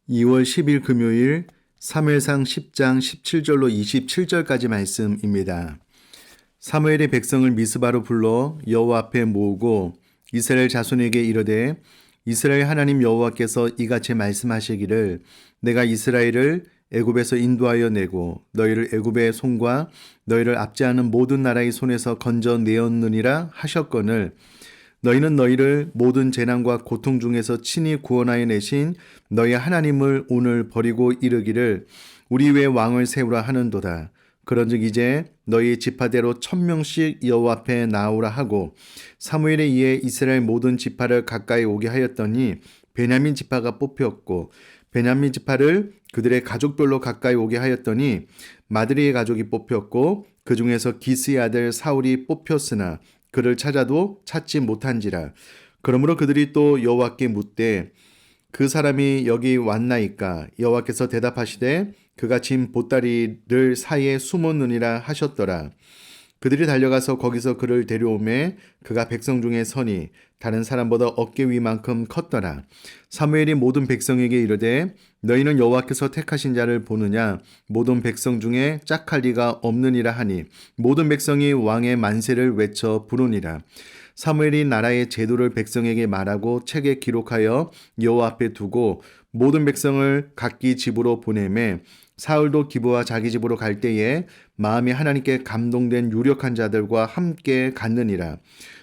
2월 10일 금요일 사무엘상 10장 17절로 27절까지 말씀입니다. 사무엘이 백성을 미스바로 불러 여호와 앞에 모으고 이스라엘 자손에게 이르되 이스라엘 하나님 여호와께서 이같이 말씀하시기를 내가 이스라엘을 애굽에서 인도하여 내고 너희를 애굽의 손과 너희를 압제하는 모든 나라의 손에서 건져 내었느니라 하셨거늘 너희는 너희를 모든 재난과 고통 중에서 친히 구원하여 내신 너희 하나님을 오늘 버리고 이르기를 우리 외에 왕을 세우라 하는도다. 그런즉 이제 너희 지파대로 1000명씩 여호와 앞에 나오라 하고 사무엘에 의해 이스라엘 모든 지파를 가까이 오게 하였더니 베냐민 지파가 뽑혔고 베냐민 지파를 그들의 가족별로 가까이 오게 하였더니 마드리의 가족이 뽑혔고 그 중에서 기스의 아들 사울이 뽑혔으나 그를 찾아도 찾지 못한지라. 그러므로 그들이 또 여호와께 묻되 그 사람이 여기 왔나이까? 여호와께서 대답하시되 그가 짐 보따리를 사이에 숨었느니라 하셨더라. 그들이 달려가서 거기서 그를 데려오매 그가 백성 중에 서니 다른 사람보다 어깨 위만큼 컸더라. 사무엘이 모든 백성에게 이르되 너희는 여호와께서 택하신 자를 보느냐? 모든 백성 중에 짝할 리가 없느니라 하니 모든 백성이 왕의 만세를 외쳐 부르니라. 사무엘이 나라의 제도를 백성에게 말하고 책에 기록하여 여호와 앞에 두고 모든 백성을 각기 집으로 보내매 사울도 기브와 자기 집으로 갈 때에 마음이 하나님께 감동된 유력한 자들과 함께 갔느니라.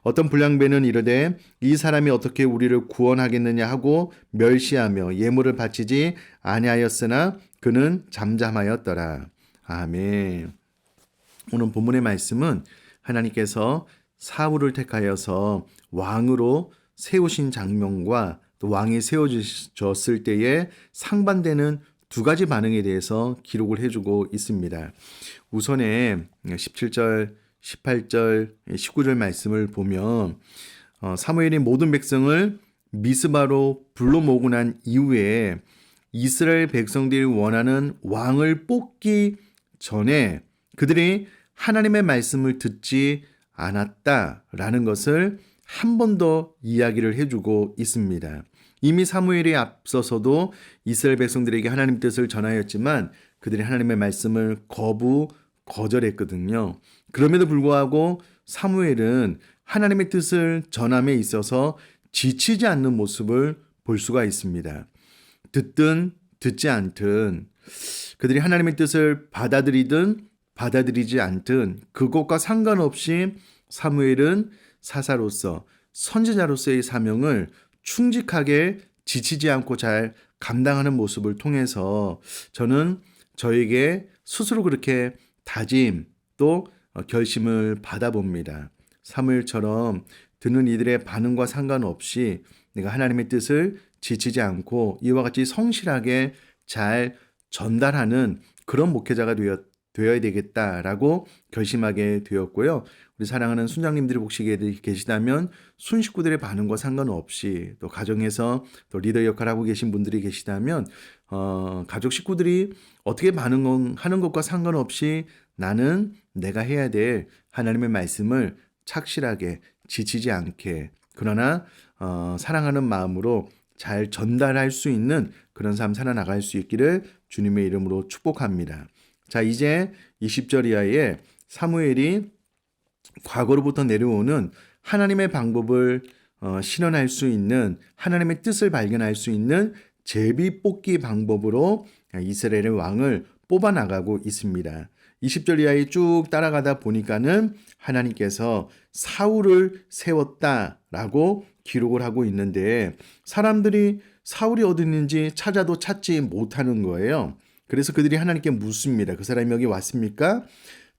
어떤 불량배는 이르되 이 사람이 어떻게 우리를 구원하겠느냐 하고 멸시하며 예물을 바치지 아니하였으나 그는 잠잠하였더라. 아멘. 오늘 본문의 말씀은 하나님께서 사울을 택하여서 왕으로 세우신 장면과 또 왕이 세워졌을 때에 상반되는 두 가지 반응에 대해서 기록을 해주고 있습니다. 우선에 17절, 18절, 19절 말씀을 보면 사무엘이 모든 백성을 미스바로 불러 모으고 난 이후에 이스라엘 백성들이 원하는 왕을 뽑기 전에 그들이 하나님의 말씀을 듣지 않았다라는 것을 한 번 더 이야기를 해주고 있습니다. 이미 사무엘에 앞서서도 이스라엘 백성들에게 하나님 뜻을 전하였지만 그들이 하나님의 말씀을 거절했거든요. 그럼에도 불구하고 사무엘은 하나님의 뜻을 전함에 있어서 지치지 않는 모습을 볼 수가 있습니다. 듣든 듣지 않든 그들이 하나님의 뜻을 받아들이든 받아들이지 않든 그것과 상관없이 사무엘은 사사로서 선지자로서의 사명을 충직하게 지치지 않고 잘 감당하는 모습을 통해서 저는 저에게 스스로 그렇게 다짐 또 결심을 받아봅니다. 사무엘처럼 듣는 이들의 반응과 상관없이 내가 하나님의 뜻을 지치지 않고 이와 같이 성실하게 잘 전달하는 그런 목회자가 되어야 되겠다라고 결심하게 되었고요. 우리 사랑하는 순장님들이 혹시 계시다면 순 식구들의 반응과 상관없이 또 가정에서 또 리더 역할을 하고 계신 분들이 계시다면 가족 식구들이 어떻게 반응하는 것과 상관없이 나는 내가 해야 될 하나님의 말씀을 착실하게 지치지 않게 그러나 사랑하는 마음으로 잘 전달할 수 있는 그런 삶 살아나갈 수 있기를 주님의 이름으로 축복합니다. 자, 이제 20절 이하에 사무엘이 과거로부터 내려오는 하나님의 방법을 실현할 수 있는 하나님의 뜻을 발견할 수 있는 제비 뽑기 방법으로 이스라엘의 왕을 뽑아나가고 있습니다. 20절 이하에 쭉 따라가다 보니까는 하나님께서 사울을 세웠다라고 기록을 하고 있는데 사람들이 사울이 어디 있는지 찾아도 찾지 못하는 거예요. 그래서 그들이 하나님께 묻습니다. 그 사람이 여기 왔습니까?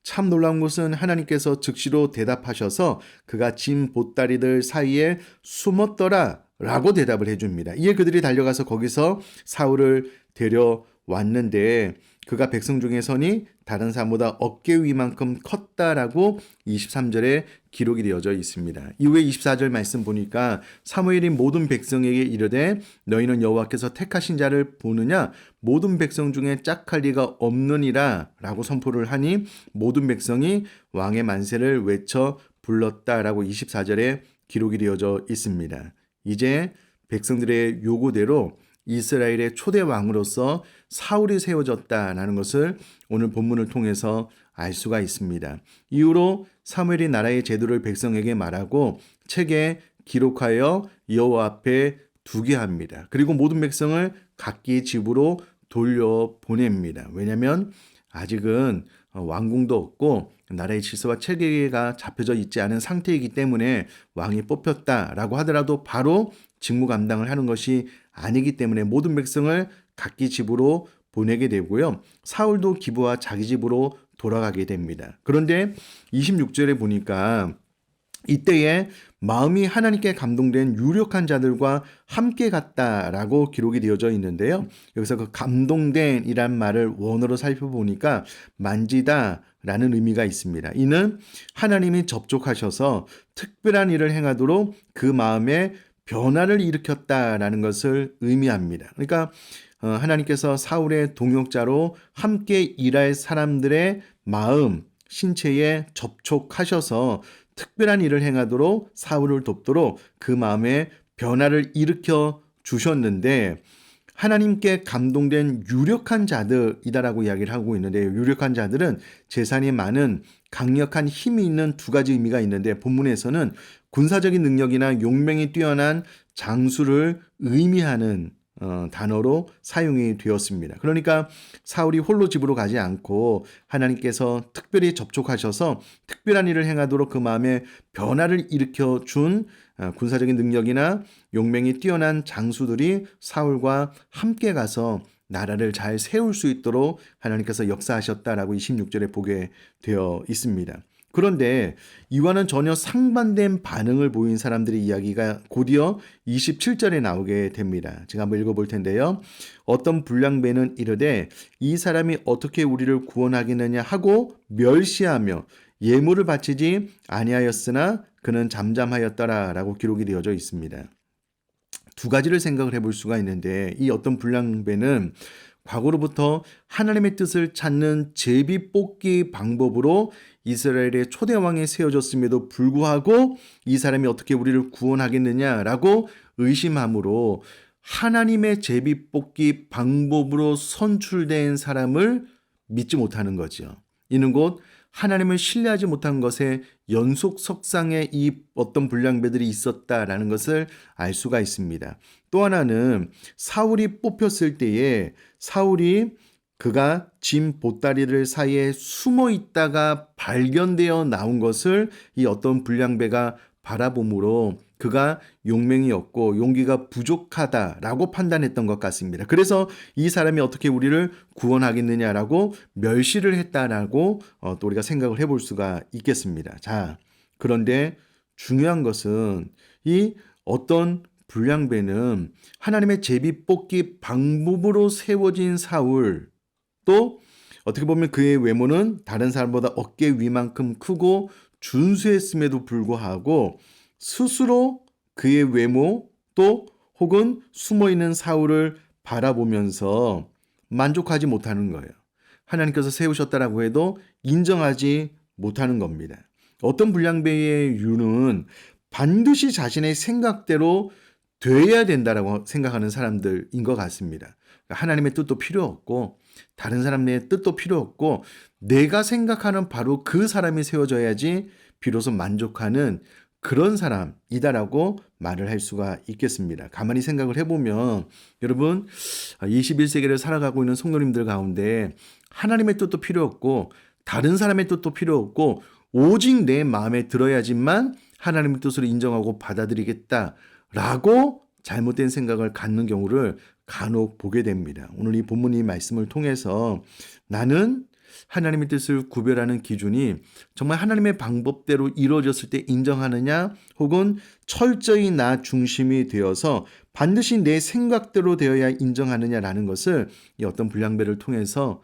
참 놀라운 것은 하나님께서 즉시로 대답하셔서 그가 짐 보따리들 사이에 숨었더라 라고 대답을 해줍니다. 이에 그들이 달려가서 거기서 사울을 데려왔는데 그가 백성 중에 서니 다른 사람보다 어깨 위만큼 컸다라고 23절에 기록이 되어져 있습니다. 이후에 24절 말씀 보니까 사무엘이 모든 백성에게 이르되 너희는 여호와께서 택하신 자를 보느냐 모든 백성 중에 짝할 리가 없느니라 라고 선포를 하니 모든 백성이 왕의 만세를 외쳐 불렀다라고 24절에 기록이 되어져 있습니다. 이제 백성들의 요구대로 이스라엘의 초대 왕으로서 사울이 세워졌다라는 것을 오늘 본문을 통해서 알 수가 있습니다. 이후로 사무엘이 나라의 제도를 백성에게 말하고 책에 기록하여 여호와 앞에 두게 합니다. 그리고 모든 백성을 각기 집으로 돌려보냅니다. 왜냐하면 아직은 왕궁도 없고 나라의 질서와 체계가 잡혀져 있지 않은 상태이기 때문에 왕이 뽑혔다라고 하더라도 바로 직무 감당을 하는 것이 아니기 때문에 모든 백성을 각기 집으로 보내게 되고요. 사울도 기브와 자기 집으로 돌아가게 됩니다. 그런데 26절에 보니까 이때에 마음이 하나님께 감동된 유력한 자들과 함께 갔다라고 기록이 되어져 있는데요. 여기서 그 감동된이란 말을 원어로 살펴보니까 만지다라는 의미가 있습니다. 이는 하나님이 접촉하셔서 특별한 일을 행하도록 그 마음에 변화를 일으켰다라는 것을 의미합니다. 그러니까 하나님께서 사울의 동역자로 함께 일할 사람들의 마음, 신체에 접촉하셔서 특별한 일을 행하도록 사울을 돕도록 그 마음에 변화를 일으켜 주셨는데 하나님께 감동된 유력한 자들이다라고 이야기를 하고 있는데 유력한 자들은 재산이 많은 강력한 힘이 있는 두 가지 의미가 있는데 본문에서는 군사적인 능력이나 용맹이 뛰어난 장수를 의미하는 단어로 사용이 되었습니다. 그러니까 사울이 홀로 집으로 가지 않고 하나님께서 특별히 접촉하셔서 특별한 일을 행하도록 그 마음에 변화를 일으켜 준 군사적인 능력이나 용맹이 뛰어난 장수들이 사울과 함께 가서 나라를 잘 세울 수 있도록 하나님께서 역사하셨다라고 26절에 보게 되어 있습니다. 그런데 이와는 전혀 상반된 반응을 보인 사람들의 이야기가 곧이어 27절에 나오게 됩니다. 제가 한번 읽어볼 텐데요. 어떤 불량배는 이르되 이 사람이 어떻게 우리를 구원하겠느냐 하고 멸시하며 예물을 바치지 아니하였으나 그는 잠잠하였더라 라고 기록이 되어져 있습니다. 두 가지를 생각을 해볼 수가 있는데 이 어떤 불량배는 과거로부터 하나님의 뜻을 찾는 제비 뽑기 방법으로 이스라엘의 초대 왕이 세워졌음에도 불구하고 이 사람이 어떻게 우리를 구원하겠느냐라고 의심함으로 하나님의 제비 뽑기 방법으로 선출된 사람을 믿지 못하는 거죠. 이는 곧 하나님을 신뢰하지 못한 것에 연속석상에 이 어떤 불량배들이 있었다라는 것을 알 수가 있습니다. 또 하나는 사울이 뽑혔을 때에 사울이 그가 짐 보따리를 사이에 숨어 있다가 발견되어 나온 것을 이 어떤 불량배가 바라봄으로 그가 용맹이 없고 용기가 부족하다라고 판단했던 것 같습니다. 그래서 이 사람이 어떻게 우리를 구원하겠느냐라고 멸시를 했다라고 또 우리가 생각을 해볼 수가 있겠습니다. 자, 그런데 중요한 것은 이 어떤 불량배는 하나님의 제비 뽑기 방법으로 세워진 사울 또 어떻게 보면 그의 외모는 다른 사람보다 어깨 위만큼 크고 준수했음에도 불구하고 스스로 그의 외모 또 혹은 숨어있는 사울을 바라보면서 만족하지 못하는 거예요. 하나님께서 세우셨다라고 해도 인정하지 못하는 겁니다. 어떤 불량배의 유는 반드시 자신의 생각대로 돼야 된다라고 생각하는 사람들인 것 같습니다. 하나님의 뜻도 필요 없고 다른 사람의 뜻도 필요 없고 내가 생각하는 바로 그 사람이 세워져야지 비로소 만족하는 그런 사람이다라고 말을 할 수가 있겠습니다. 가만히 생각을 해보면 여러분 21세기를 살아가고 있는 성도님들 가운데 하나님의 뜻도 필요 없고 다른 사람의 뜻도 필요 없고 오직 내 마음에 들어야지만 하나님의 뜻으로 인정하고 받아들이겠다라고 잘못된 생각을 갖는 경우를 간혹 보게 됩니다. 오늘 이 본문 이 말씀을 통해서 나는 하나님의 뜻을 구별하는 기준이 정말 하나님의 방법대로 이루어졌을 때 인정하느냐 혹은 철저히 나 중심이 되어서 반드시 내 생각대로 되어야 인정하느냐라는 것을 이 어떤 불량배를 통해서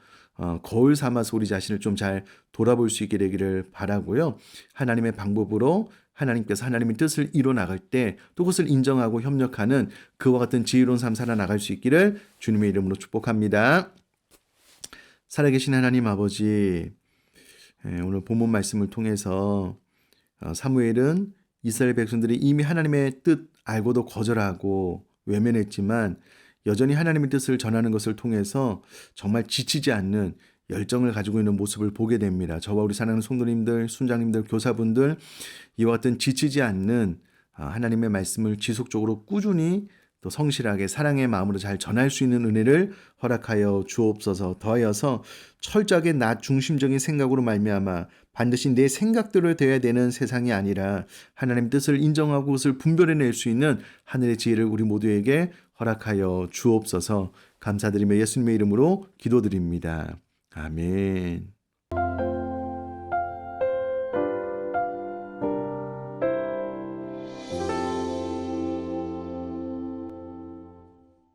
거울 삼아서 우리 자신을 좀 잘 돌아볼 수 있게 되기를 바라고요. 하나님의 방법으로 하나님께서 하나님의 뜻을 이뤄 나갈 때 또 그것을 인정하고 협력하는 그와 같은 지혜로운 삶 살아나갈 수 있기를 주님의 이름으로 축복합니다. 살아계신 하나님 아버지, 오늘 본문 말씀을 통해서 사무엘은 이스라엘 백성들이 이미 하나님의 뜻 알고도 거절하고 외면했지만 여전히 하나님의 뜻을 전하는 것을 통해서 정말 지치지 않는 열정을 가지고 있는 모습을 보게 됩니다. 저와 우리 사랑하는 성도님들, 순장님들, 교사분들 이와 같은 지치지 않는 하나님의 말씀을 지속적으로 꾸준히 또 성실하게 사랑의 마음으로 잘 전할 수 있는 은혜를 허락하여 주옵소서. 더하여서 철저하게 나 중심적인 생각으로 말미암아 반드시 내 생각대로 되어야 되는 세상이 아니라 하나님 뜻을 인정하고 그것을 분별해낼 수 있는 하늘의 지혜를 우리 모두에게 허락하여 주옵소서. 감사드리며 예수님의 이름으로 기도드립니다. 아멘.